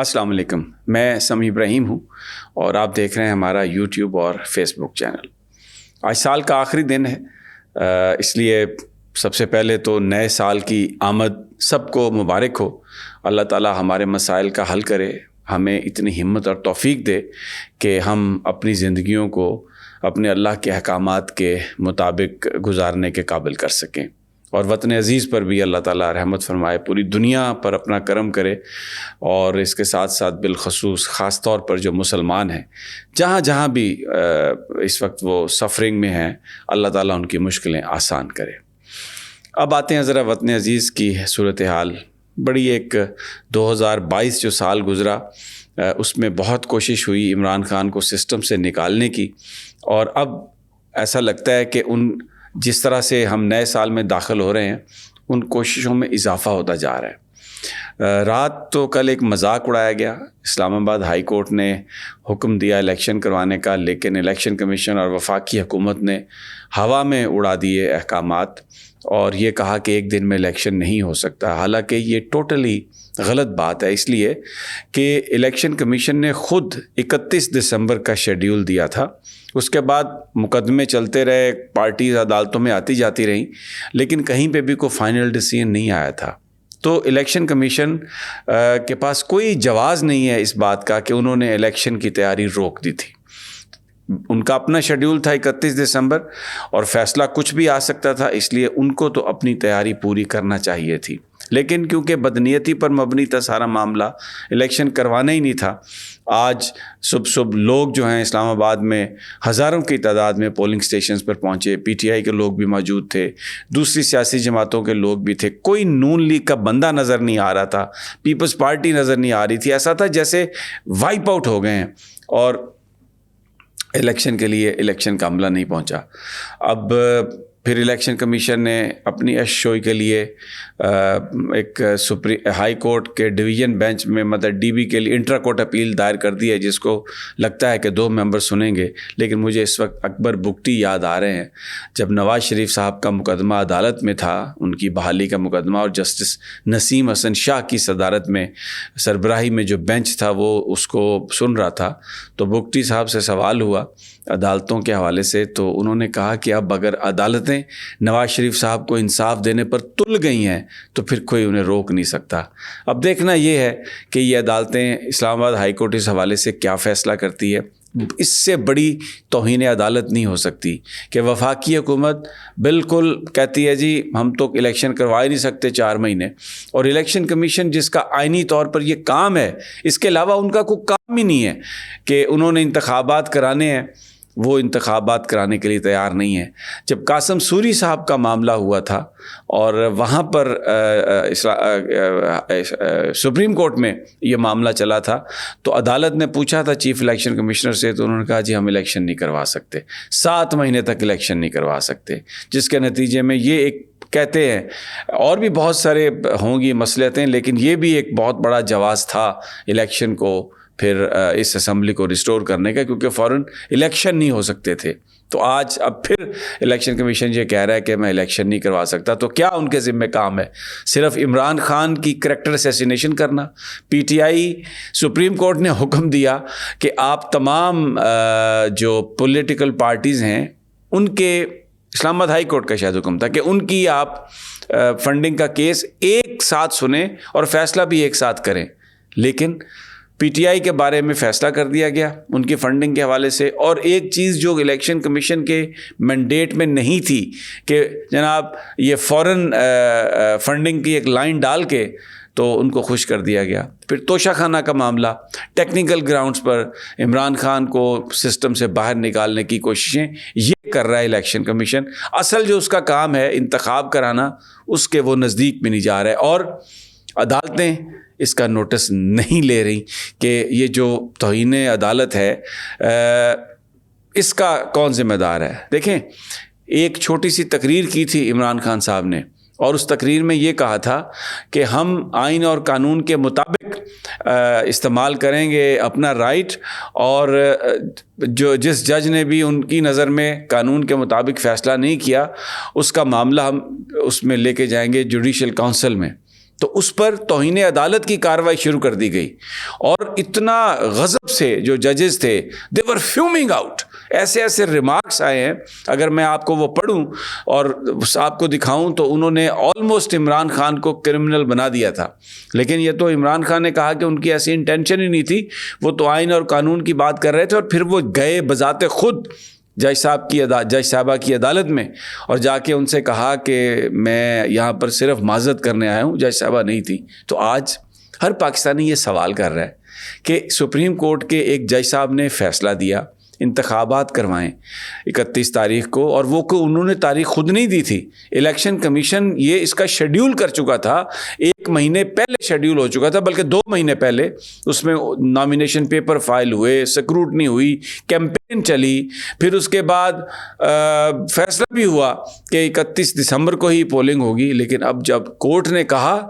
السلام علیکم، میں سمیع ابراہیم ہوں اور آپ دیکھ رہے ہیں ہمارا یوٹیوب اور فیس بک چینل۔ آج سال کا آخری دن ہے، اس لیے سب سے پہلے تو نئے سال کی آمد سب کو مبارک ہو۔ اللہ تعالی ہمارے مسائل کا حل کرے، ہمیں اتنی ہمت اور توفیق دے کہ ہم اپنی زندگیوں کو اپنے اللہ کے احکامات کے مطابق گزارنے کے قابل کر سکیں، اور وطن عزیز پر بھی اللہ تعالیٰ رحمت فرمائے، پوری دنیا پر اپنا کرم کرے، اور اس کے ساتھ ساتھ بالخصوص خاص طور پر جو مسلمان ہیں جہاں جہاں بھی اس وقت وہ سفرنگ میں ہیں، اللہ تعالیٰ ان کی مشکلیں آسان کرے۔ اب آتے ہیں ذرا وطن عزیز کی صورتحال۔ بڑی ایک 2022 جو سال گزرا، اس میں بہت کوشش ہوئی عمران خان کو سسٹم سے نکالنے کی، اور اب ایسا لگتا ہے کہ جس طرح سے ہم نئے سال میں داخل ہو رہے ہیں، ان کوششوں میں اضافہ ہوتا جا رہا ہے۔ رات تو کل ایک مذاق اڑایا گیا، اسلام آباد ہائی کورٹ نے حکم دیا الیکشن کروانے کا، لیکن الیکشن کمیشن اور وفاقی حکومت نے ہوا میں اڑا دیے احکامات اور یہ کہا کہ ایک دن میں الیکشن نہیں ہو سکتا، حالانکہ یہ ٹوٹلی غلط بات ہے، اس لیے کہ الیکشن کمیشن نے خود 31 دسمبر کا شیڈیول دیا تھا۔ اس کے بعد مقدمے چلتے رہے، پارٹیز عدالتوں میں آتی جاتی رہیں، لیکن کہیں پہ بھی کوئی فائنل ڈیسیژن نہیں آیا تھا۔ تو الیکشن کمیشن کے پاس کوئی جواز نہیں ہے اس بات کا کہ انہوں نے الیکشن کی تیاری روک دی تھی۔ ان کا اپنا شیڈیول تھا 31 دسمبر، اور فیصلہ کچھ بھی آ سکتا تھا، اس لیے ان کو تو اپنی تیاری پوری کرنا چاہیے تھی، لیکن کیونکہ بدنیتی پر مبنی تھا سارا معاملہ، الیکشن کروانا ہی نہیں تھا۔ آج صبح لوگ جو ہیں اسلام آباد میں ہزاروں کی تعداد میں پولنگ سٹیشنز پر پہنچے، پی ٹی آئی کے لوگ بھی موجود تھے، دوسری سیاسی جماعتوں کے لوگ بھی تھے، کوئی نون لیگ کا بندہ نظر نہیں آ رہا تھا، پیپلز پارٹی نظر نہیں آ رہی تھی، ایسا تھا جیسے وائپ آؤٹ ہو گئے ہیں، اور الیکشن کے لیے الیکشن کا عملہ نہیں پہنچا۔ اب پھر الیکشن کمیشن نے اپنی اشوئی کے لیے ایک ہائی کورٹ کے ڈویژن بینچ میں مطلب ڈی بی کے لیے انٹرا کورٹ اپیل دائر کر دی ہے، جس کو لگتا ہے کہ 2 ممبر سنیں گے، لیکن مجھے اس وقت اکبر بگٹی یاد آ رہے ہیں۔ جب نواز شریف صاحب کا مقدمہ عدالت میں تھا، ان کی بحالی کا مقدمہ، اور جسٹس نسیم حسن شاہ کی صدارت میں سربراہی میں جو بینچ تھا وہ اس کو سن رہا تھا، تو بگٹی صاحب سے سوال ہوا عدالتوں کے حوالے سے، تو انہوں نے کہا کہ اب اگر عدالتیں نواز شریف صاحب کو انصاف دینے پر تل گئی ہیں تو پھر کوئی انہیں روک نہیں سکتا۔ اب دیکھنا یہ ہے کہ یہ عدالتیں اسلام آباد ہائی کورٹ اس حوالے سے کیا فیصلہ کرتی ہے۔ اس سے بڑی توہین عدالت نہیں ہو سکتی کہ وفاقی حکومت بالکل کہتی ہے جی ہم تو الیکشن کروا ہی نہیں سکتے 4 مہینے، اور الیکشن کمیشن جس کا آئینی طور پر یہ کام ہے، اس کے علاوہ ان کا کوئی کام ہی نہیں ہے کہ انہوں نے انتخابات کرانے ہیں، وہ انتخابات کرانے کے لیے تیار نہیں ہے۔ جب قاسم سوری صاحب کا معاملہ ہوا تھا اور وہاں پر سپریم کورٹ میں یہ معاملہ چلا تھا، تو عدالت نے پوچھا تھا چیف الیکشن کمشنر سے، تو انہوں نے کہا جی ہم الیکشن نہیں کروا سکتے، 7 مہینے تک الیکشن نہیں کروا سکتے، جس کے نتیجے میں یہ ایک کہتے ہیں، اور بھی بہت سارے ہوں گی مصلحتیں، لیکن یہ بھی ایک بہت بڑا جواز تھا الیکشن کو پھر اس اسمبلی کو ریسٹور کرنے کا، کیونکہ فوراً الیکشن نہیں ہو سکتے تھے۔ تو آج اب پھر الیکشن کمیشن یہ کہہ رہا ہے کہ میں الیکشن نہیں کروا سکتا، تو کیا ان کے ذمہ کام ہے؟ صرف عمران خان کی کریکٹر اسیسینیشن کرنا؟ P T I supreme court نے حکم دیا کہ آپ تمام جو پولیٹیکل پارٹیز ہیں ان کے، اسلام آباد ہائی کورٹ کا شاید حکم تھا کہ ان کی آپ فنڈنگ کا کیس ایک ساتھ سنیں اور فیصلہ بھی ایک ساتھ کریں، لیکن پی ٹی آئی کے بارے میں فیصلہ کر دیا گیا ان کی فنڈنگ کے حوالے سے۔ اور ایک چیز جو الیکشن کمیشن کے مینڈیٹ میں نہیں تھی کہ جناب یہ فوراً فنڈنگ کی ایک لائن ڈال کے تو ان کو خوش کر دیا گیا۔ پھر توشہ خانہ کا معاملہ، ٹیکنیکل گراؤنڈز پر عمران خان کو سسٹم سے باہر نکالنے کی کوششیں یہ کر رہا ہے الیکشن کمیشن۔ اصل جو اس کا کام ہے انتخاب کرانا، اس کے وہ نزدیک بھی نہیں جا رہے، اور عدالتیں اس کا نوٹس نہیں لے رہی کہ یہ جو توہین عدالت ہے اس کا کون ذمہ دار ہے۔ دیکھیں، ایک چھوٹی سی تقریر کی تھی عمران خان صاحب نے، اور اس تقریر میں یہ کہا تھا کہ ہم آئین اور قانون کے مطابق استعمال کریں گے اپنا رائٹ، اور جس جج نے بھی ان کی نظر میں قانون کے مطابق فیصلہ نہیں کیا، اس کا معاملہ ہم اس میں لے کے جائیں گے جوڈیشل کونسل میں۔ تو اس پر توہین عدالت کی کارروائی شروع کر دی گئی، اور اتنا غضب سے جو ججز تھے they were fuming out، ایسے ایسے ریمارکس آئے ہیں، اگر میں آپ کو وہ پڑھوں اور آپ کو دکھاؤں تو انہوں نے آلموسٹ عمران خان کو کرمنل بنا دیا تھا، لیکن یہ تو عمران خان نے کہا کہ ان کی ایسی انٹینشن ہی نہیں تھی، وہ تو آئین اور قانون کی بات کر رہے تھے، اور پھر وہ گئے بذات خود جج صاحبہ کی عدالت میں اور جا کے ان سے کہا کہ میں یہاں پر صرف معذرت کرنے آیا ہوں، جج صاحبہ نہیں تھی۔ تو آج ہر پاکستانی یہ سوال کر رہا ہے کہ سپریم کورٹ کے ایک جج صاحب نے فیصلہ دیا انتخابات کروائیں 31 تاریخ کو، اور وہ کو انہوں نے تاریخ خود نہیں دی تھی، الیکشن کمیشن یہ اس کا شیڈیول کر چکا تھا، 1 مہینے پہلے شیڈیول ہو چکا تھا، بلکہ 2 مہینے پہلے اس میں نامینیشن پیپر فائل ہوئے، سکروٹنی ہوئی، کیمپین چلی، پھر اس کے بعد فیصلہ بھی ہوا کہ 31 دسمبر کو ہی پولنگ ہوگی، لیکن اب جب کورٹ نے کہا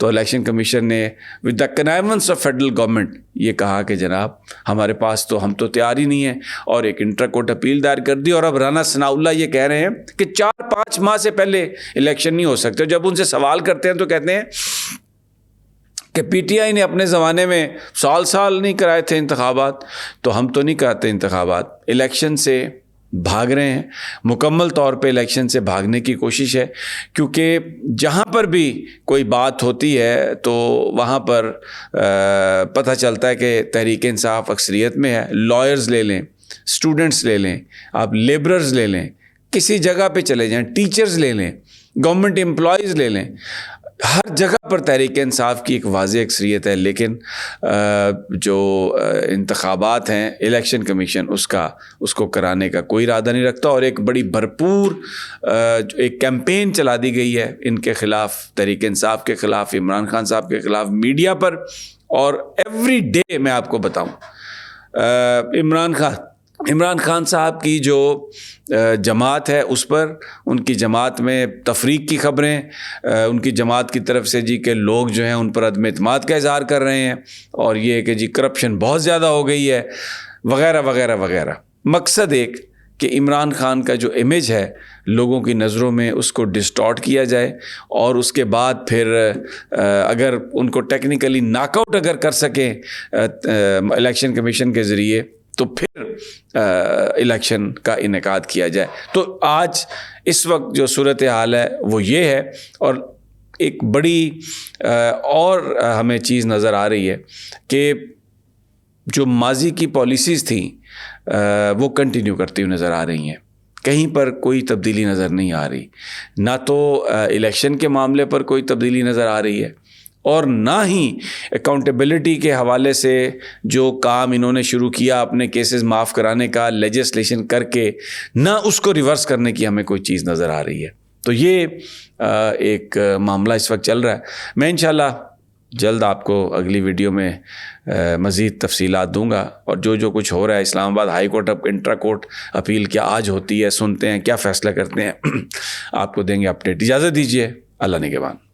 تو الیکشن کمیشن نے with the concurrence of federal government یہ کہا کہ جناب ہمارے پاس تو ہم تو تیار ہی نہیں ہیں، اور ایک انٹرا کورٹ اپیل دائر کر دی، اور اب رانا ثناء اللہ یہ کہہ رہے ہیں کہ 4-5 ماہ سے پہلے الیکشن نہیں ہو سکتے۔ جب ان سے سوال کرتے ہیں تو کہتے ہیں کہ پی ٹی آئی نے اپنے زمانے میں سال نہیں کرائے تھے انتخابات، تو ہم تو نہیں کراتے انتخابات، الیکشن سے بھاگ رہے ہیں، مکمل طور پہ الیکشن سے بھاگنے کی کوشش ہے، کیونکہ جہاں پر بھی کوئی بات ہوتی ہے تو وہاں پر پتہ چلتا ہے کہ تحریک انصاف اکثریت میں ہے۔ لائرز لے لیں، اسٹوڈنٹس لے لیں، آپ لیبررز لے لیں، کسی جگہ پہ چلے جائیں، ٹیچرز لے لیں، گورنمنٹ امپلائیز لے لیں، ہر جگہ پر تحریک انصاف کی ایک واضح اکثریت ہے، لیکن جو انتخابات ہیں الیکشن کمیشن اس کو کرانے کا کوئی ارادہ نہیں رکھتا، اور ایک بڑی بھرپور ایک کیمپین چلا دی گئی ہے ان کے خلاف، تحریک انصاف کے خلاف، عمران خان صاحب کے خلاف میڈیا پر، اور ایوری ڈے میں آپ کو بتاؤں عمران خان صاحب کی جو جماعت ہے اس پر، ان کی جماعت میں تفریق کی خبریں، ان کی جماعت کی طرف سے جی کہ لوگ جو ہیں ان پر عدم اعتماد کا اظہار کر رہے ہیں، اور یہ کہ جی کرپشن بہت زیادہ ہو گئی ہے وغیرہ وغیرہ وغیرہ۔ مقصد ایک کہ عمران خان کا جو امیج ہے لوگوں کی نظروں میں اس کو ڈسٹارٹ کیا جائے، اور اس کے بعد پھر اگر ان کو ٹیکنیکلی ناک آؤٹ اگر کر سکیں الیکشن کمیشن کے ذریعے تو پھر الیکشن کا انعقاد کیا جائے۔ تو آج اس وقت جو صورتحال ہے وہ یہ ہے، اور ایک بڑی اور ہمیں چیز نظر آ رہی ہے کہ جو ماضی کی پالیسیز تھیں وہ کنٹینیو کرتی ہوئی نظر آ رہی ہیں، کہیں پر کوئی تبدیلی نظر نہیں آ رہی، نہ تو الیکشن کے معاملے پر کوئی تبدیلی نظر آ رہی ہے، اور نہ ہی اکاؤنٹیبلٹی کے حوالے سے جو کام انہوں نے شروع کیا اپنے کیسز معاف کرانے کا لیجسلیشن کر کے، نہ اس کو ریورس کرنے کی ہمیں کوئی چیز نظر آ رہی ہے۔ تو یہ ایک معاملہ اس وقت چل رہا ہے۔ میں انشاءاللہ جلد آپ کو اگلی ویڈیو میں مزید تفصیلات دوں گا، اور جو کچھ ہو رہا ہے اسلام آباد ہائی کورٹ اب انٹرا کورٹ اپیل کیا آج ہوتی ہے، سنتے ہیں کیا فیصلہ کرتے ہیں، آپ کو دیں گے اپڈیٹ۔ اجازت دیجیے، اللہ نگہبان۔